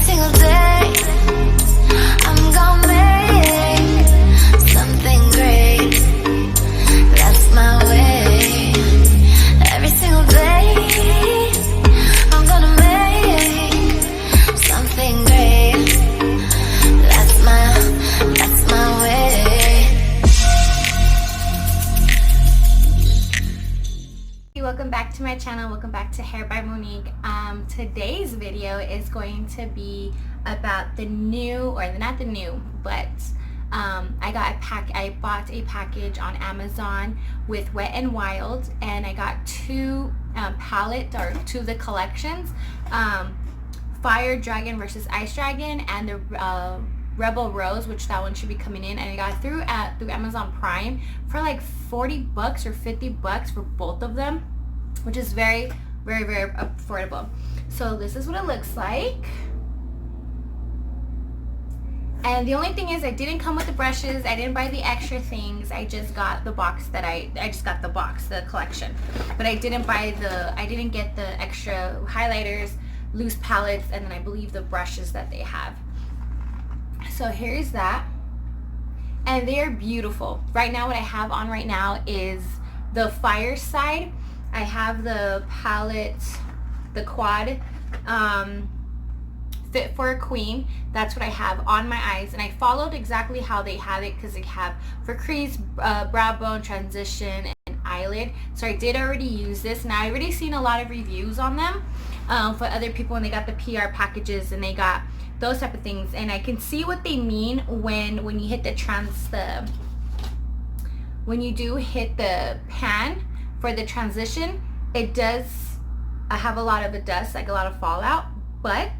single day I'm gonna make something great. That's my way. Every single day I'm gonna make something great. That's my way. Welcome back to my channel. Welcome back to Hair by Monique. Today's video is going to be about the new, or not the new, but I bought a package on Amazon with Wet n Wild, and I got two palettes, or two of the collections, Fire Dragon versus Ice Dragon, and the Rebel Rose, which that one should be coming in, and I got through Amazon Prime for like $40 or $50 for both of them, which is very, very, very affordable. So this is what it looks like. And the only thing is, I didn't come with the brushes. I didn't buy the extra things. I just got the box that I just got the box, the collection. But I didn't get the extra highlighters, loose palettes, and then I believe the brushes that they have. So here's that. And they're beautiful. Right now, what I have on right now is the Fire side. I have the palette, the quad, Fit for a Queen. That's what I have on my eyes, and I followed exactly how they have it, because they have for crease, brow bone, transition, and eyelid. So I did already use this. Now I already seen a lot of reviews on them for other people, and they got the PR packages and they got those type of things, and I can see what they mean when you hit when you do hit the pan for the transition. It does have a lot of a dust, like a lot of fallout, but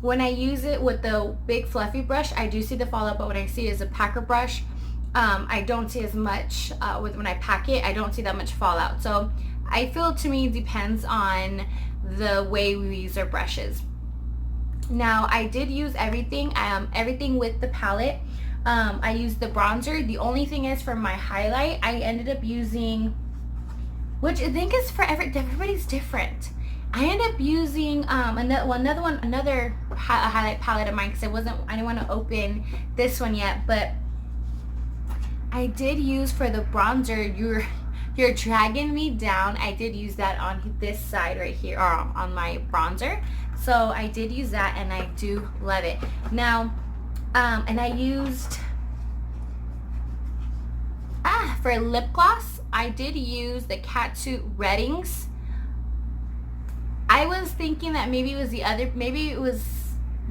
when I use it with the big fluffy brush, I do see the fallout. But when I see it as a packer brush, I don't see as much. When I pack it, I don't see that much fallout. So I feel, to me, it depends on the way we use our brushes. Now I did use everything with the palette. I used the bronzer. The only thing is, for my highlight, I ended up using, which I think is for everybody's different. I ended up using another highlight palette of mine, because I didn't want to open this one yet, but I did use for the bronzer, You're Dragging Me Down. I did use that on this side right here, or on my bronzer. So I did use that, and I do love it. Now, and I used, for lip gloss, I did use the Catsuit Reddings. I was thinking that maybe it was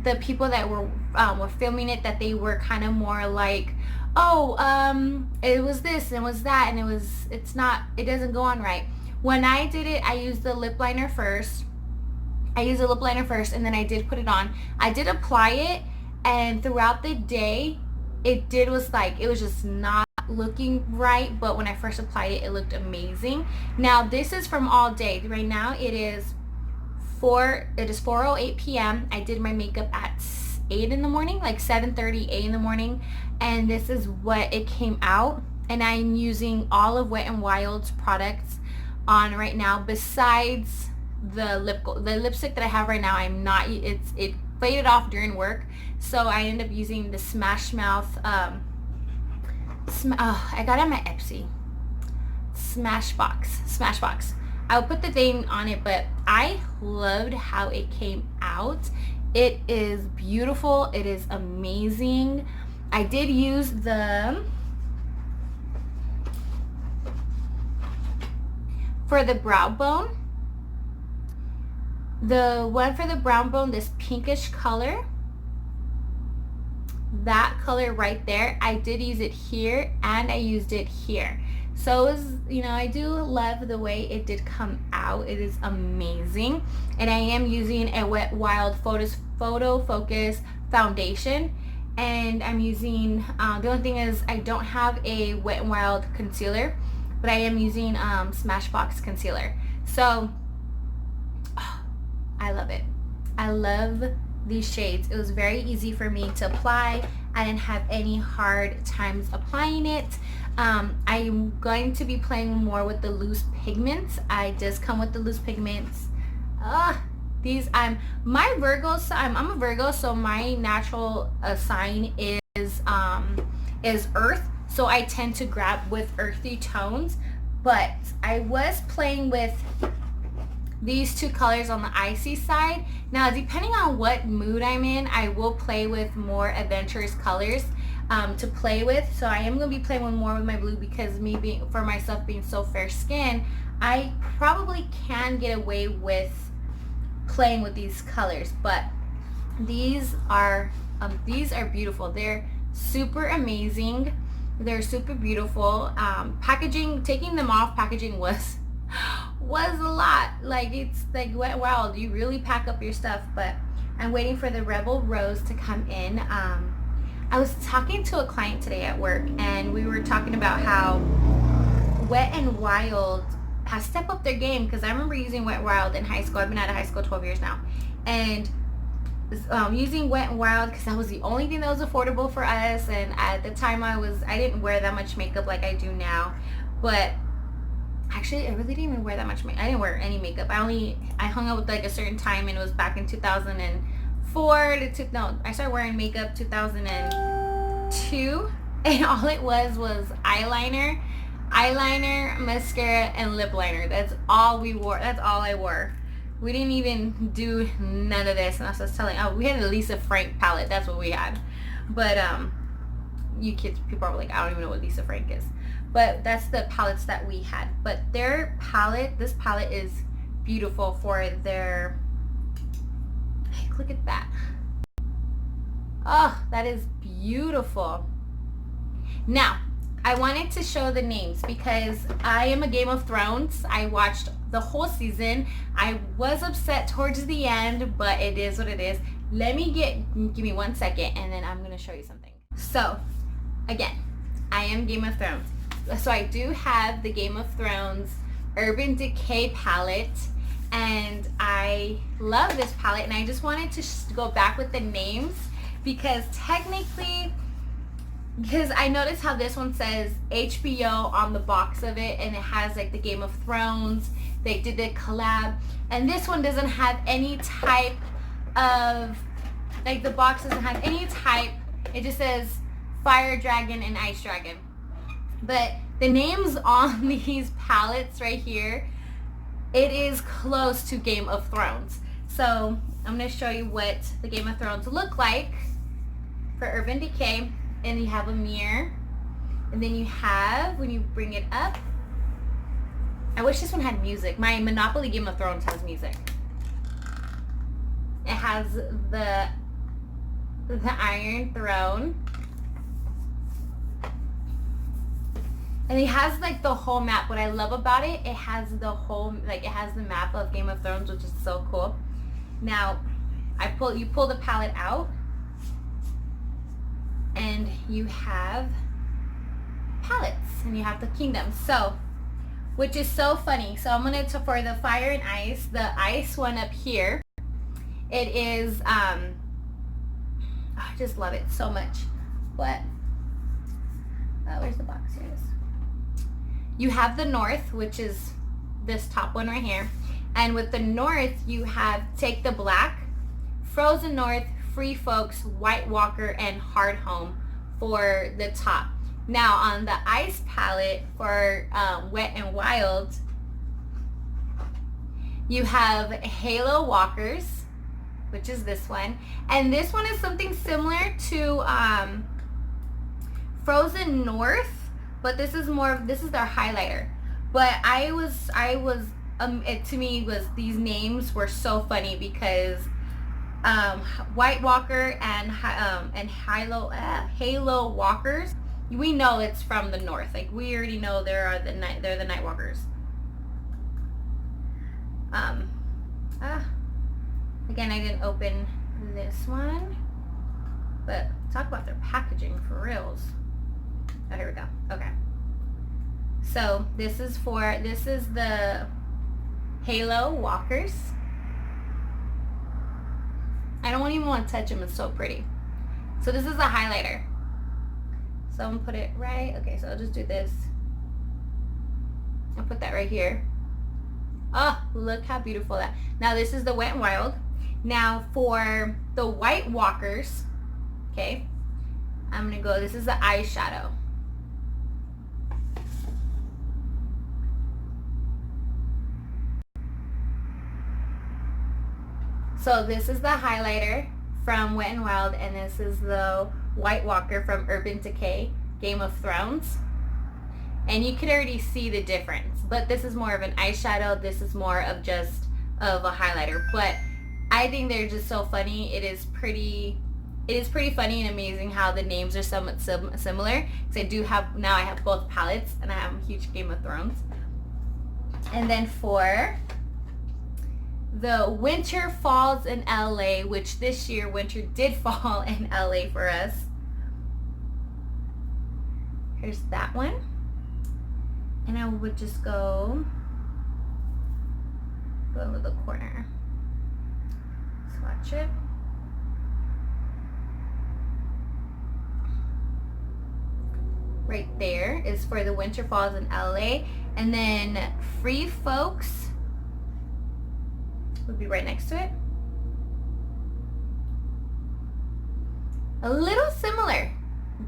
the people that were filming it, that they were kind of more like, it was this and it was that, and it doesn't go on right. When I did it, I used the lip liner first. And then I did put it on. I did apply it, and throughout the day, it was just not looking right, but when I first applied it, it looked amazing. Now this is from all day. Right now it is 4:08 p.m. I did my makeup at 8 in the morning, like 7:30, 8 in the morning, and this is what it came out. And I'm using all of Wet n Wild's products on right now, besides the lipstick that I have right now. It faded off during work, so I ended up using the Smash Mouth, I got it at my Etsy, Smashbox. I'll put the thing on it, but I loved how it came out. It is beautiful. It is amazing. I did use for the brow bone, the one for the brow bone, this pinkish color, that color right there, I did use it here, and I used it here. So it was, I do love the way it did come out. It is amazing. And I am using a Wet n Wild Photo Focus foundation, and I'm using, the only thing is I don't have a Wet n Wild concealer, but I am using Smashbox concealer. So I love it. I love these shades. It was very easy for me to apply. I didn't have any hard times applying it. I'm going to be playing more with the loose pigments. I just come with the loose pigments. My Virgo, I'm a Virgo, so my natural sign is earth. So I tend to grab with earthy tones, but I was playing with these two colors on the icy side. Now, depending on what mood I'm in, I will play with more adventurous colors to play with. So I am going to be playing with more with my blue, because me being, for myself being so fair skinned, I probably can get away with playing with these colors. But these are beautiful. They're super amazing. They're super beautiful. Packaging, taking them off packaging was a lot. Like, it's like, wow, do you really pack up your stuff? But I'm waiting for the Rebel Rose to come in. I was talking to a client today at work, and we were talking about how Wet n Wild has stepped up their game, because I remember using Wet n Wild in high school. I've been out of high school 12 years now, and using Wet n Wild because that was the only thing that was affordable for us. And at the time, I didn't wear that much makeup like I do now. But actually, I really didn't even wear that much makeup. I didn't wear any makeup. I hung out with like a certain time, and it was back in 2004 I started wearing makeup 2002, and all it was eyeliner, mascara, and lip liner. That's all we wore. That's all I wore. We didn't even do none of this. And I was telling, we had a Lisa Frank palette. That's what we had. But you kids, people are like, I don't even know what Lisa Frank is. But that's the palettes that we had. But their palette, this palette is beautiful for their, hey, look at that. Oh, that is beautiful. Now, I wanted to show the names because I am a Game of Thrones. I watched the whole season. I was upset towards the end, but it is what it is. Give me 1 second, and then I'm going to show you something. So, again, I am Game of Thrones. So I do have the Game of Thrones Urban Decay palette, and I love this palette, and I just wanted to go back with the names because technically, because I noticed how this one says HBO on the box of it, and it has like the Game of Thrones. They did a collab, and this one doesn't have any type of, like, the box doesn't have any type. It just says Fire Dragon and Ice Dragon. But the names on these palettes right here, it is close to Game of Thrones. So I'm going to show you what the Game of Thrones look like for Urban Decay. And you have a mirror, and then you have, when you bring it up, I wish this one had music. My Monopoly Game of Thrones has music. It has the Iron Throne, and it has like the whole map. What I love about it, it has the whole, like, it has the map of Game of Thrones, which is so cool. Now, you pull the palette out, and you have palettes, and you have the kingdoms. So, which is so funny. So I'm gonna, for the fire and ice, the ice one up here, it is, I just love it so much. What? Where's the box? Here it is. You have the north, which is this top one right here. And with the north, you have Take the Black, Frozen North, Free Folks, White Walker, and Hard Home for the top. Now on the ice palette for Wet n Wild, you have Halo Walkers, which is this one, and this one is something similar to Frozen North, but this is their highlighter. But it to me was, these names were so funny because White Walker and Halo Walkers, we know it's from the north. Like, we already know they're the Night Walkers. Again, I didn't open this one, but talk about their packaging for reals. Oh, here we go. Okay. So this is the Halo Walkers. I don't even want to touch them. It's so pretty. So this is a highlighter. So I'm gonna put it right. Okay, so I'll just do this. I'll put that right here. Oh, look how beautiful that. Now this is the Wet n Wild. Now for the White Walkers, okay, I'm gonna go, this is the eyeshadow. So this is the highlighter from Wet n Wild, and this is the White Walker from Urban Decay, Game of Thrones. And you can already see the difference, but this is more of an eyeshadow, this is more of just of a highlighter. But I think they're just so funny. It is pretty funny and amazing how the names are somewhat similar, because I do have, now I have both palettes, and I have a huge Game of Thrones. And then for the Winter Falls in LA, which this year winter did fall in LA for us. Here's that one. And I would just go over the corner. Swatch it. Right there is for the Winter Falls in LA. And then Free Folks would be right next to it. A little similar.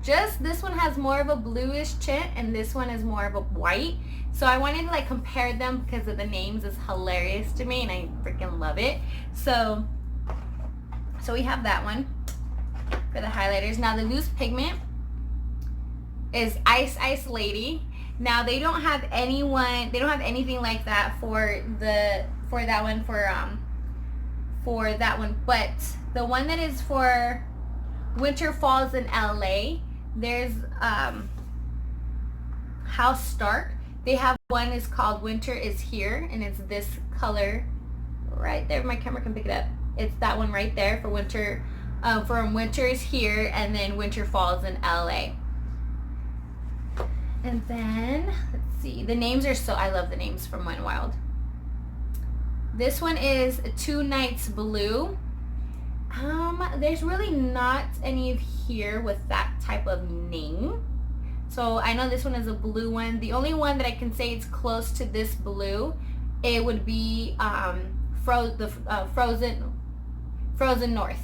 Just this one has more of a bluish tint and this one is more of a white. So I wanted to like compare them because of the names is hilarious to me and I freaking love it. So we have that one for the highlighters. Now the loose pigment is Ice Ice Lady. Now they don't have anything like that for that one, but the one that is for Winter Falls in LA, there's House Stark. They have one is called Winter is Here, and it's this color right there. My camera can pick it up. It's that one right there for winter, from Winter is Here, and then Winter Falls in LA. And then let's see, the names are so, I love the names from Wet n Wild. This one is Two Nights Blue. There's really not any here with that type of name. So I know this one is a blue one. The only one that I can say it's close to this blue, it would be Frozen North.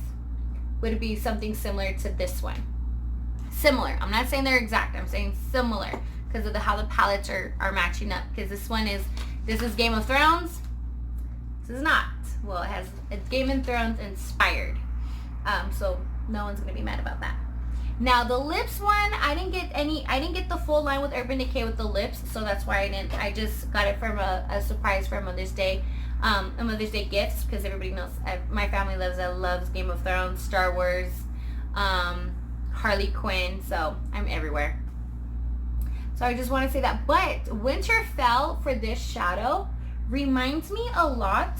Would be something similar to this one. Similar. I'm not saying they're exact. I'm saying similar because of how the palettes are matching up. Because this is Game of Thrones. This is not. Well, it's Game of Thrones inspired. So no one's gonna be mad about that. Now the lips one, I didn't get the full line with Urban Decay with the lips, so that's why I just got it from a surprise for Mother's Day. A Mother's Day gifts, because everybody knows my family loves Game of Thrones, Star Wars, Harley Quinn, so I'm everywhere. So I just want to say that. But Winterfell for this shadow reminds me a lot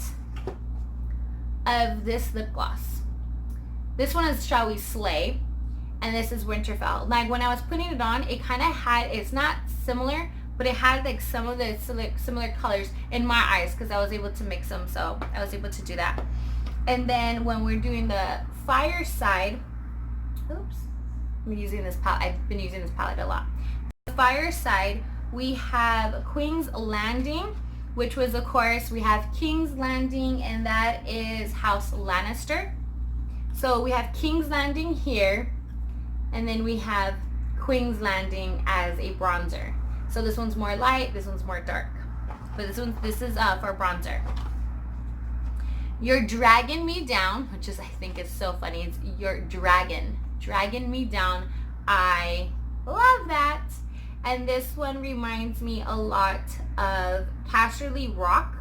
of this lip gloss. This one is Shall We Slay, and this is Winterfell. Like when I was putting it on, it kind of had, it's not similar, but it had like some of the similar colors in my eyes because I was able to mix them, so I was able to do that. And then when we're doing the Fireside, oops, I've been using this palette a lot. The Fireside, we have Queen's Landing, which was, of course, we have King's Landing, and that is House Lannister. So we have King's Landing here, and then we have Queen's Landing as a bronzer. So this one's more light, this one's more dark. But this is for bronzer. You're Dragging Me Down, which is, I think is so funny. It's You're Dragging Me Down. I love that. And this one reminds me a lot of Casterly Rock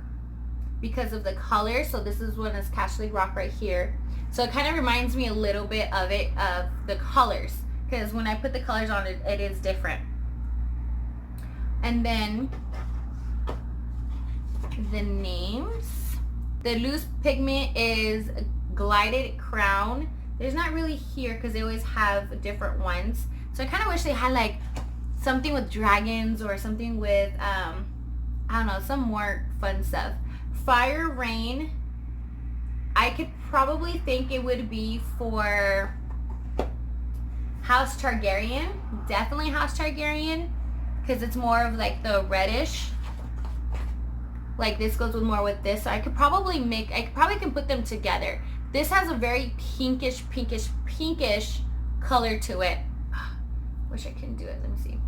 because of the color. So this one is Casterly Rock right here. So it kind of reminds me a little bit of the colors, because when I put the colors on it, it is different. And then the names. The loose pigment is Glided Crown. There's not really here because they always have different ones. So I kind of wish they had like something with dragons or something with, I don't know, some more fun stuff. Fire Rain, I could probably think it would be for House Targaryen. Definitely House Targaryen, because it's more of like the reddish. Like this goes with more with this. So I could probably can put them together. This has a very pinkish color to it. Wish I couldn't do it. Let me see.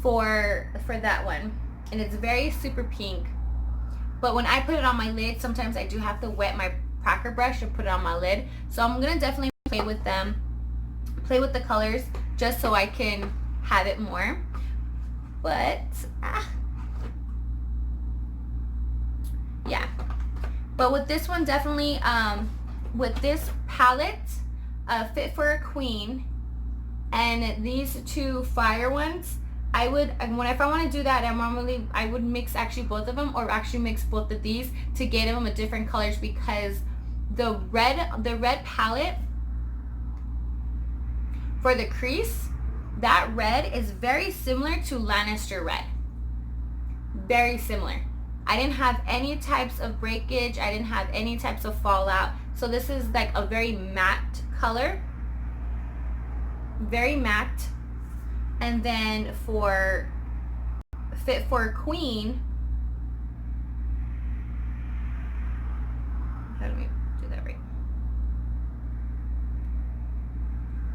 For that one. And it's very super pink. But when I put it on my lid, sometimes I do have to wet my packer brush and put it on my lid. So I'm going to definitely play with them. Play with the colors just so I can have it more. But, yeah. But with this one, definitely, with this palette, Fit for a Queen, and these two fire ones, if I want to do that, I would mix actually both of them, or actually mix both of these to get them with different colors, because the red palette for the crease, that red is very similar to Lannister red. Very similar. I didn't have any types of breakage. I didn't have any types of fallout. So this is like a very matte color. Very matte. And then for Fit for a Queen, how do we do that right?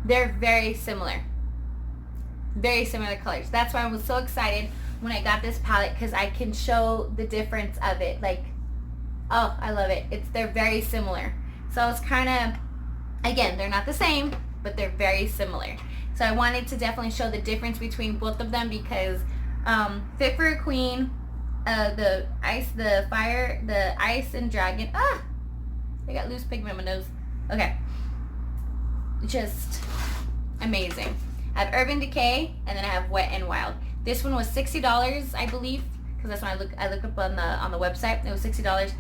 They're very similar. Very similar colors. That's why I was so excited when I got this palette, because I can show the difference of it. Like, oh, I love it. They're very similar. So it's kind of, again, they're not the same, but they're very similar. So I wanted to definitely show the difference between both of them, because Fit for a Queen, the ice and dragon. I got loose pigment in my nose. Okay, just amazing. I have Urban Decay, and then I have Wet n Wild. This one was $60, I believe, because that's when I looked up on the website. It was $60.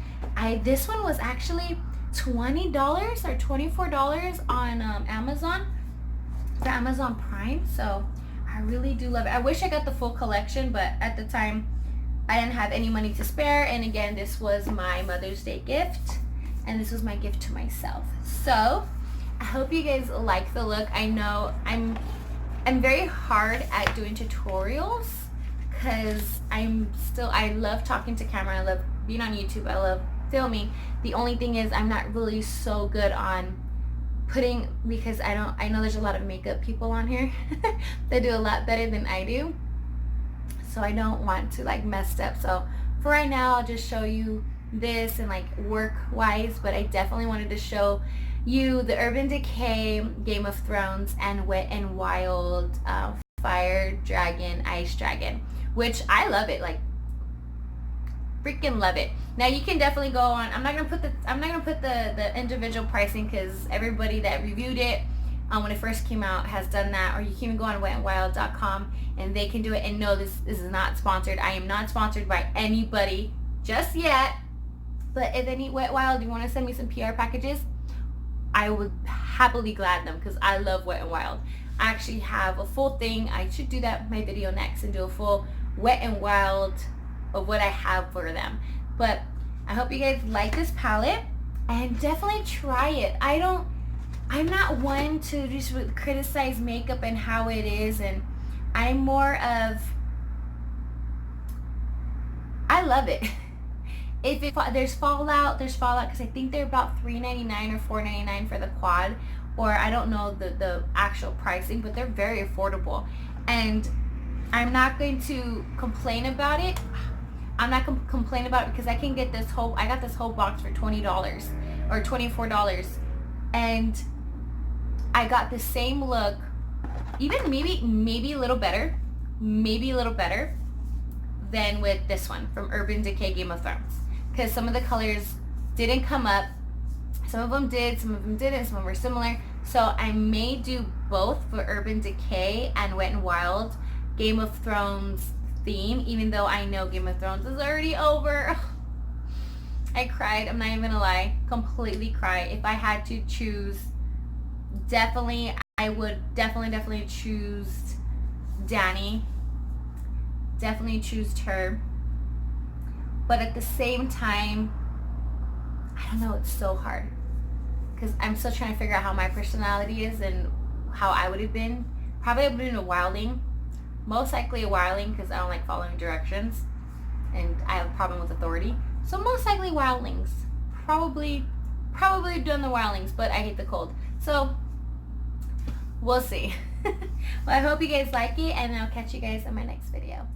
This one was actually $20 or $24 on Amazon, for Amazon Prime. So I really do love it. I wish I got the full collection, but at the time I didn't have any money to spare. And again, this was my Mother's Day gift, and this was my gift to myself. So I hope you guys like the look. I know I'm very hard at doing tutorials, because I love talking to camera. I love being on YouTube. I love filming. The only thing is I'm not really so good on putting, because I know there's a lot of makeup people on here that do a lot better than I do. So I don't want to like mess up. So for right now, I'll just show you this and like work wise, but I definitely wanted to show you the Urban Decay, Game of Thrones, and Wet n Wild Fire Dragon, Ice Dragon, which I love it, like freaking love it. Now you can definitely go on. I'm not gonna put the individual pricing, because everybody that reviewed it when it first came out has done that. Or you can even go on wetandwild.com and they can do it. And no, this is not sponsored. I am not sponsored by anybody just yet. But if any Wet Wild, you want to send me some PR packages, I would happily glad them, because I love Wet n Wild. I actually have a full thing. I should do that in my video next and do a full Wet n Wild of what I have for them. But I hope you guys like this palette, and definitely try it. I'm not one to just criticize makeup and how it is, and I'm more of, I love it. If there's fallout, because I think they're about $3.99 or $4.99 for the quad, or I don't know the actual pricing, but they're very affordable. And I'm not going to complain about it. I'm not going to complain about it, because I can get I got this whole box for $20 or $24, and I got the same look, even maybe a little better than with this one from Urban Decay Game of Thrones, because some of the colors didn't come up. Some of them did, some of them didn't, some of them were similar. So I may do both for Urban Decay and Wet n Wild Game of Thrones theme, even though I know Game of Thrones is already over. I cried, I'm not even gonna lie, completely cry. If I had to choose, definitely, I would definitely choose Dany. Definitely choose her. But at the same time, I don't know, it's so hard, because I'm still trying to figure out how my personality is and how I would have been. Probably I would have been a wilding, Most likely a wildling because I don't like following directions and I have a problem with authority. So most likely wildlings. Probably done the wildlings, but I hate the cold. So we'll see. Well, I hope you guys like it, and I'll catch you guys in my next video.